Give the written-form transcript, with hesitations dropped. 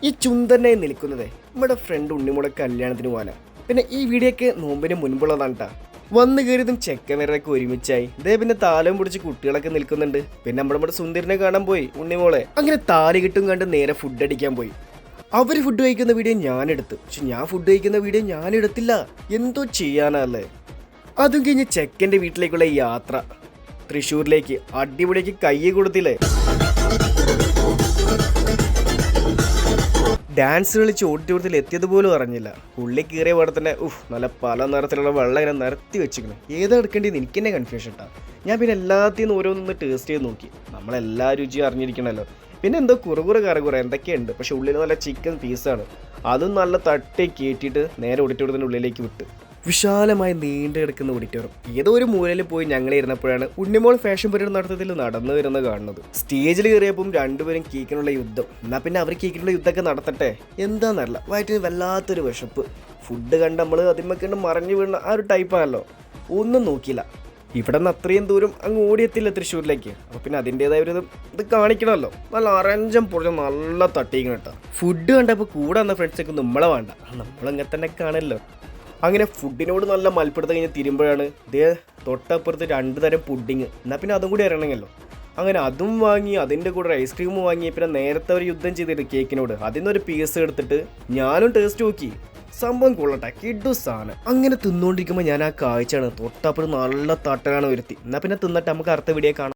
ഈ ചുന്തനായി നിൽക്കുന്നത് നമ്മുടെ ഫ്രണ്ട് ഉണ്ണിമോളെ കല്യാണത്തിന് പോകാനാണ്. പിന്നെ ഈ വീഡിയോക്ക് നോമ്പിന് മുൻപുള്ളതാണ് കേട്ടോ. വന്നു കയറിയതും ചെക്കന്മാരൊക്കെ ഒരുമിച്ചായി. ഇതേ പിന്നെ താലം പിടിച്ച് കുട്ടികളൊക്കെ നിൽക്കുന്നുണ്ട്. പിന്നെ നമ്മുടെ സുന്ദരനെ കാണാൻ പോയി ഉണ്ണിമോളെ. അങ്ങനെ താലി കിട്ടും കണ്ട് നേരെ ഫുഡ് അടിക്കാൻ പോയി. അവർ ഫുഡ് കഴിക്കുന്ന വീഡിയോ ഞാനെടുത്തു. പക്ഷെ ഞാൻ ഫുഡ് കഴിക്കുന്ന വീഡിയോ ഞാനെടുത്തില്ല. എന്തോ ചെയ്യാനല്ലേ. അതും കഴിഞ്ഞ് ചെക്കൻ്റെ വീട്ടിലേക്കുള്ള യാത്ര തൃശ്ശൂരിലേക്ക്. അടിപൊളിക്ക് കൈ കൊടുത്തില്ലേ. ഡാൻസ് കളിച്ച് ഓഡിറ്റോറിയത്തിൽ എത്തിയതുപോലും അറിഞ്ഞില്ല. ഉള്ളിൽ കയറിയ പാടെ തന്നെ നല്ല പല നിറത്തിലുള്ള വെള്ളം ഇങ്ങനെ നിരത്തി വെച്ചിരിക്കണം. ഏതാ എടുക്കേണ്ടതെന്ന് എനിക്ക് തന്നെ കൺഫ്യൂഷൻ ഇട്ടാ. ഞാൻ പിന്നെ എല്ലാത്തിനും ഓരോന്നൊന്ന് ടേസ്റ്റ് ചെയ്ത് നോക്കി. നമ്മളെല്ലാ രുചിയും അറിഞ്ഞിരിക്കണമല്ലോ. പിന്നെ എന്തോ കുറുകുറ എന്തൊക്കെയുണ്ട്. പക്ഷെ ഉള്ളിൽ നല്ല ചിക്കൻ പീസാണ്. അതും നല്ല തട്ടി കയറ്റിയിട്ട് നേരെ ഓഡിറ്റോറിയത്തിൻ്റെ ഉള്ളിലേക്ക് വിട്ട്. വിശാലമായി നീണ്ടു കിടക്കുന്ന ഓഡിറ്റോറിയം. ഏതോ ഒരു മൂലയിൽ പോയി ഞങ്ങൾ ഇരുന്നപ്പോഴാണ് ഉണ്ണിമോൾ ഫാഷൻ പരേഡ് നടത്തത്തിൽ നടന്നു വരുന്നത് കാണുന്നത്. സ്റ്റേജിൽ കയറിയപ്പം രണ്ടുപേരും കേക്കിനുള്ള യുദ്ധം. എന്നാൽ പിന്നെ അവർ കേക്കിനുള്ള യുദ്ധമൊക്കെ നടത്തട്ടെ. എന്താണെന്നറിയില്ല, വയറ്റിന് വല്ലാത്തൊരു വിശപ്പ്. ഫുഡ് കണ്ട് നമ്മൾ അതിന്മേക്കണ്ട് മറിഞ്ഞു വീണ ആ ഒരു ടൈപ്പാണല്ലോ. ഒന്നും നോക്കിയില്ല. ഇവിടെ നിന്ന് അത്രയും ദൂരം അങ്ങ് ഓടിയെത്തില്ല തൃശ്ശൂരിലേക്ക്. അപ്പോൾ പിന്നെ അതിൻ്റേതായ ഒരു ഇത് കാണിക്കണമല്ലോ. നല്ല അറഞ്ചം പൊടിഞ്ഞ നല്ല തട്ടിക്കണം കേട്ടോ. ഫുഡ് കണ്ടപ്പോൾ കൂടെ വന്ന ഫ്രണ്ട്സൊക്കെ നമ്മളെ വേണ്ട, നമ്മളങ്ങനെ തന്നെ കാണല്ലോ. അങ്ങനെ ഫുഡിനോട് നല്ല മൽപ്പിടുത്തം കഴിഞ്ഞ് തിരുമ്പോഴാണ് ഇതേ തൊട്ടപ്പുറത്ത് 2 തരം പുഡിങ്. എന്നാൽ പിന്നെ അതും കൂടി ഇറങ്ങണമല്ലോ. അങ്ങനെ അതും വാങ്ങി, അതിൻ്റെ കൂടെ ഒരു ഐസ്ക്രീം വാങ്ങി. പിന്നെ നേരത്തെ ഒരു യുദ്ധം ചെയ്തിട്ട് കേക്കിനോട് അതിന്നൊരു പീസ് എടുത്തിട്ട് ഞാനും ടേസ്റ്റ് നോക്കി. സംഭവം കൊള്ളട്ടെ, കിഡു സാധനം. അങ്ങനെ തിന്നുകൊണ്ടിരിക്കുമ്പോൾ ഞാൻ ആ കാഴ്ചയാണ്. തൊട്ടപ്പുറം നല്ല തട്ടലാണ് വരുത്തി. എന്നാൽ പിന്നെ തിന്നിട്ട് നമുക്ക് അടുത്ത വീഡിയോ കാണാം.